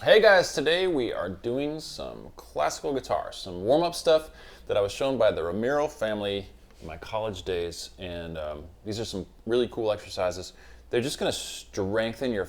Hey guys, today we are doing some classical guitar, some warm-up stuff that I was shown by the Romero family in my college days, and these are some really cool exercises. They're just going to strengthen your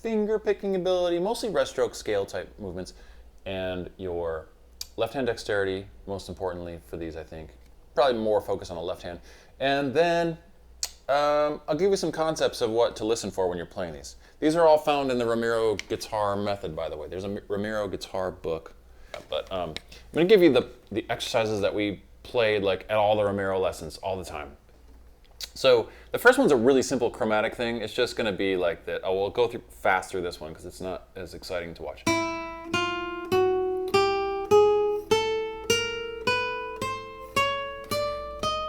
finger picking ability, mostly rest stroke scale type movements, and your left hand dexterity, most importantly for these I think. Probably more focus on the left hand. And then I'll give you some concepts of what to listen for when you're playing these. These are all found in the Romero guitar method, by the way. There's a Romero guitar book. But I'm going to give you the exercises that we played like at all the Romero lessons all the time. So the first one's a really simple chromatic thing. It's just going to be like that. Oh, we'll go fast through this one because it's not as exciting to watch.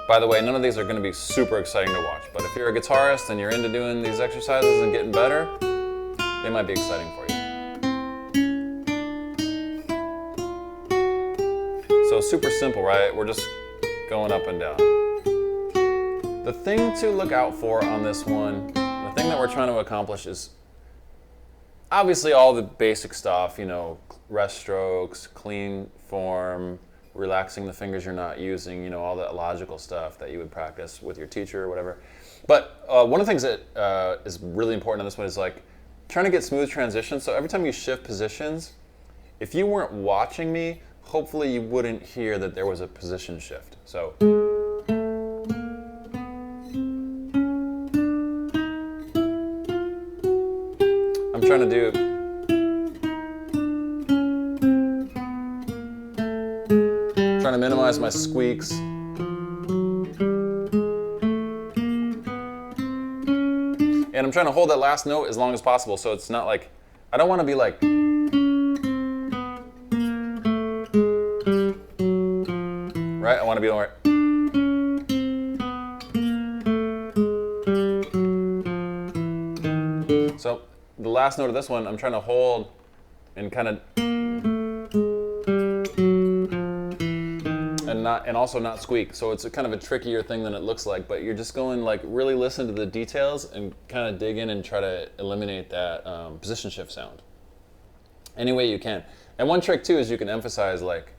By the way, none of these are going to be super exciting to watch, but if you're a guitarist and you're into doing these exercises and getting better, they might be exciting for you. So super simple, right? We're just going up and down. The thing to look out for on this one, the thing that we're trying to accomplish is obviously all the basic stuff, you know, rest strokes, clean form, relaxing the fingers you're not using, you know, all that logical stuff that you would practice with your teacher or whatever. But one of the things that is really important on this one is like trying to get smooth transitions. So every time you shift positions, if you weren't watching me, hopefully you wouldn't hear that there was a position shift. So I'm trying to do trying to minimize my squeaks. And I'm trying to hold that last note as long as possible so it's not like, I don't want to be like, right? I want to be like, so the last note of this one, I'm trying to hold and kind of, and also not squeak. So it's a kind of a trickier thing than it looks like, but you're just going like really listen to the details and kind of dig in and try to eliminate that position shift sound any way you can. And one trick too is you can emphasize like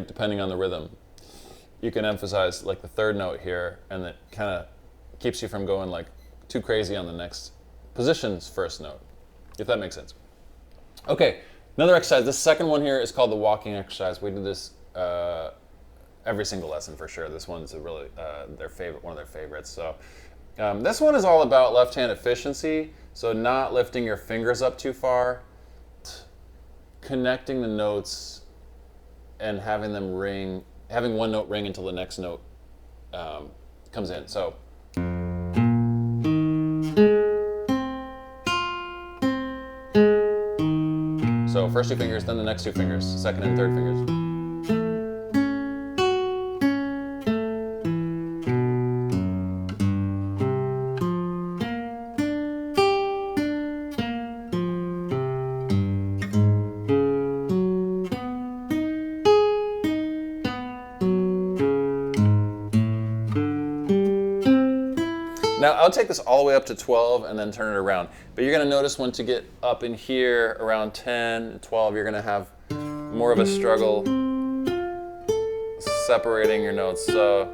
depending on the rhythm, you can emphasize like the third note here, and that kind of keeps you from going like too crazy on the next position's first note, if that makes sense. Okay, another exercise. This second one here is called the walking exercise. We do this every single lesson for sure. This one's a really one of their favorites. So this one is all about left hand efficiency. So not lifting your fingers up too far, connecting the notes, and having them ring, having one note ring until the next note comes in. So. So first two fingers, then the next two fingers, second and third fingers. Now I'll take this all the way up to 12 and then turn it around. But you're gonna notice when to get up in here around 10, 12, you're gonna have more of a struggle separating your notes. So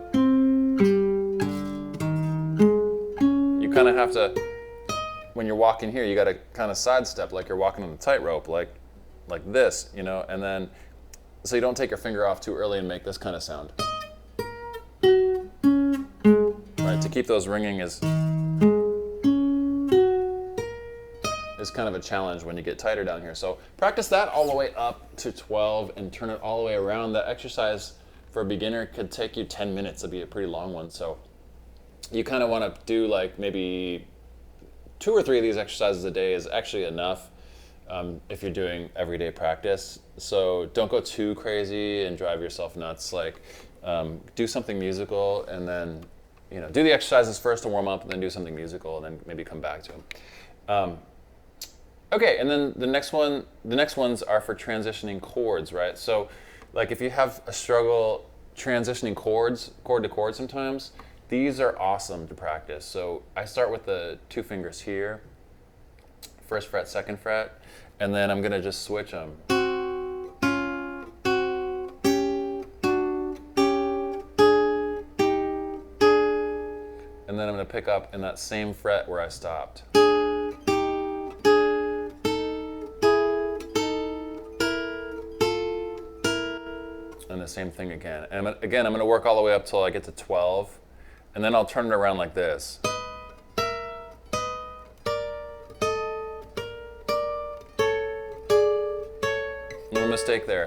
you kind of have to, when you're walking here, you gotta kind of sidestep like you're walking on a tightrope, like this, you know, and then, so you don't take your finger off too early and make this kind of sound. To keep those ringing is kind of a challenge when you get tighter down here. So practice that all the way up to 12 and turn it all the way around. That exercise for a beginner could take you 10 minutes. It'd be a pretty long one. So you kind of want to do like maybe 2 or 3 of these exercises a day is actually enough if you're doing everyday practice. So don't go too crazy and drive yourself nuts. Like do something musical and then, you know, do the exercises first to warm up and then do something musical and then maybe come back to them. Okay, and then the next ones are for transitioning chords, right? So like if you have a struggle transitioning chord to chord sometimes, these are awesome to practice. So I start with the 2 fingers here, 1st fret, 2nd fret, and then I'm going to just switch them. And then I'm going to pick up in that same fret where I stopped. And the same thing again. And again, I'm going to work all the way up till I get to 12, and then I'll turn it around like this. No mistake there.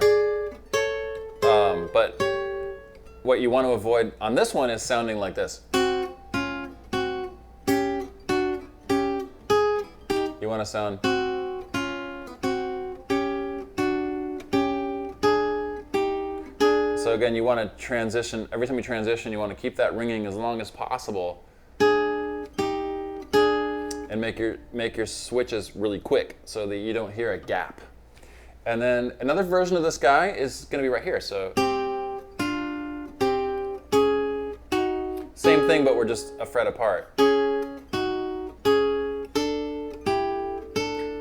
But what you want to avoid on this one is sounding like this. You want to sound. So again, you want to transition. Every time you transition, you want to keep that ringing as long as possible, and make your switches really quick so that you don't hear a gap. And then another version of this guy is going to be right here. So same thing, but we're just a fret apart.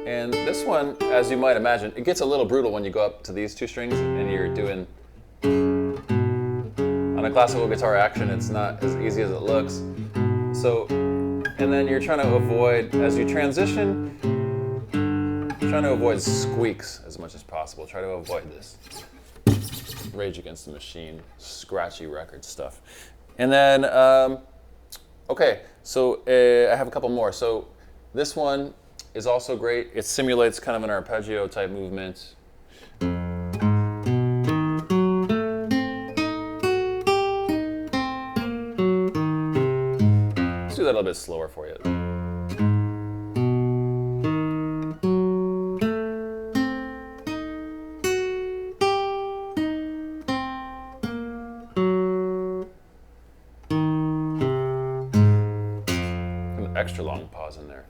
And this one, as you might imagine, it gets a little brutal when you go up to these 2 strings and you're doing. On a classical guitar action, it's not as easy as it looks. So, and then you're trying to avoid, as you transition, trying to avoid squeaks as much as possible. Try to avoid this Rage Against the Machine, scratchy record stuff. And then, okay, so I have a couple more. So this one is also great. It simulates kind of an arpeggio type movement. Let's do that a little bit slower for you. An extra long pause in there.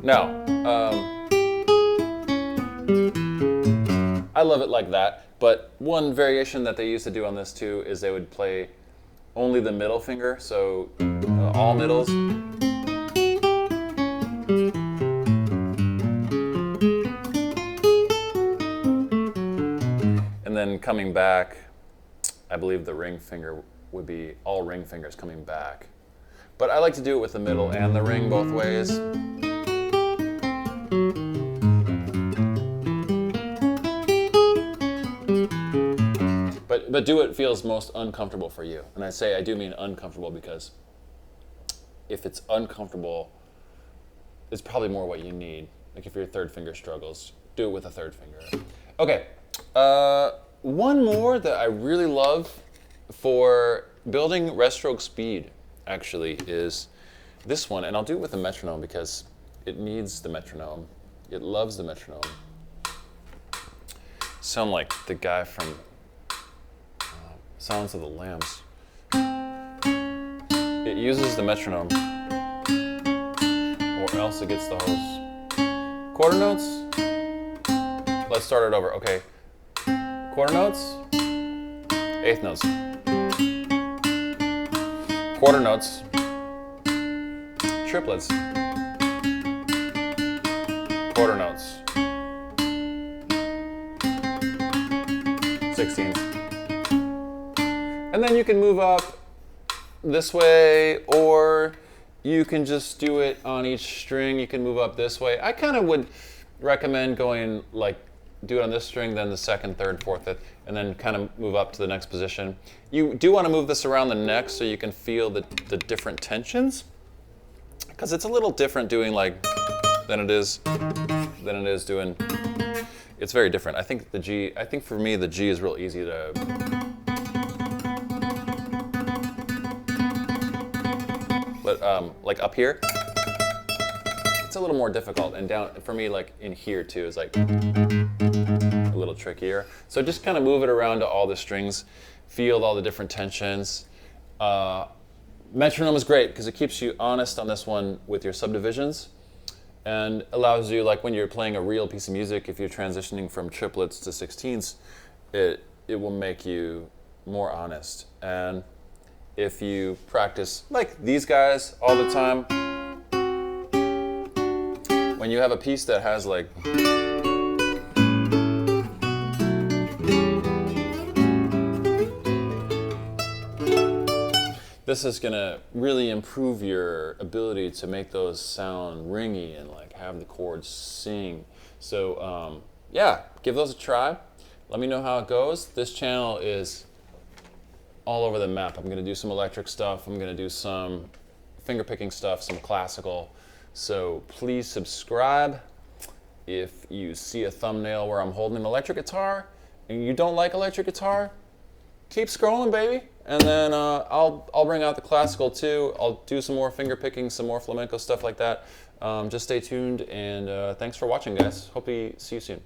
Now, I love it like that, but one variation that they used to do on this too is they would play only the middle finger, so all middles. And then coming back, I believe the ring finger would be all ring fingers coming back. But I like to do it with the middle and the ring both ways. But do what feels most uncomfortable for you. And I do mean uncomfortable because if it's uncomfortable, it's probably more what you need. Like if your 3rd finger struggles, do it with a 3rd finger. Okay, one more that I really love for building rest stroke speed actually is this one, and I'll do it with a metronome because it needs the metronome. It loves the metronome. Sound like the guy from Silence of the Lambs. It uses the metronome, or else it gets the hose. Quarter notes. Let's start it over. Okay. Quarter notes. 8th notes. Quarter notes. Triplets. Quarter notes. 16ths. And then you can move up this way, or you can just do it on each string. You can move up this way. I kind of would recommend going like, do it on this string, then the 2nd, 3rd, 4th, 5th, and then kind of move up to the next position. You do want to move this around the neck so you can feel the different tensions, because it's a little different doing like than it is doing. It's very different. I think for me the G is real easy to. But like up here, it's a little more difficult, and down for me, like in here too, is like a little trickier. So just kind of move it around to all the strings, feel all the different tensions. Metronome is great because it keeps you honest on this one with your subdivisions, and allows you, like when you're playing a real piece of music, if you're transitioning from triplets to 16ths, it will make you more honest. And if you practice like these guys all the time. When you have a piece that has like this is gonna really improve your ability to make those sound ringy and like have the chords sing. So yeah, give those a try. Let me know how it goes. This channel is all over the map. I'm gonna do some electric stuff. I'm gonna do some finger picking stuff, some classical. So please subscribe. If you see a thumbnail where I'm holding an electric guitar and you don't like electric guitar, keep scrolling, baby. And then I'll bring out the classical too. I'll do some more finger picking, some more flamenco stuff like that. Just stay tuned, and thanks for watching, guys. Hope to see you soon.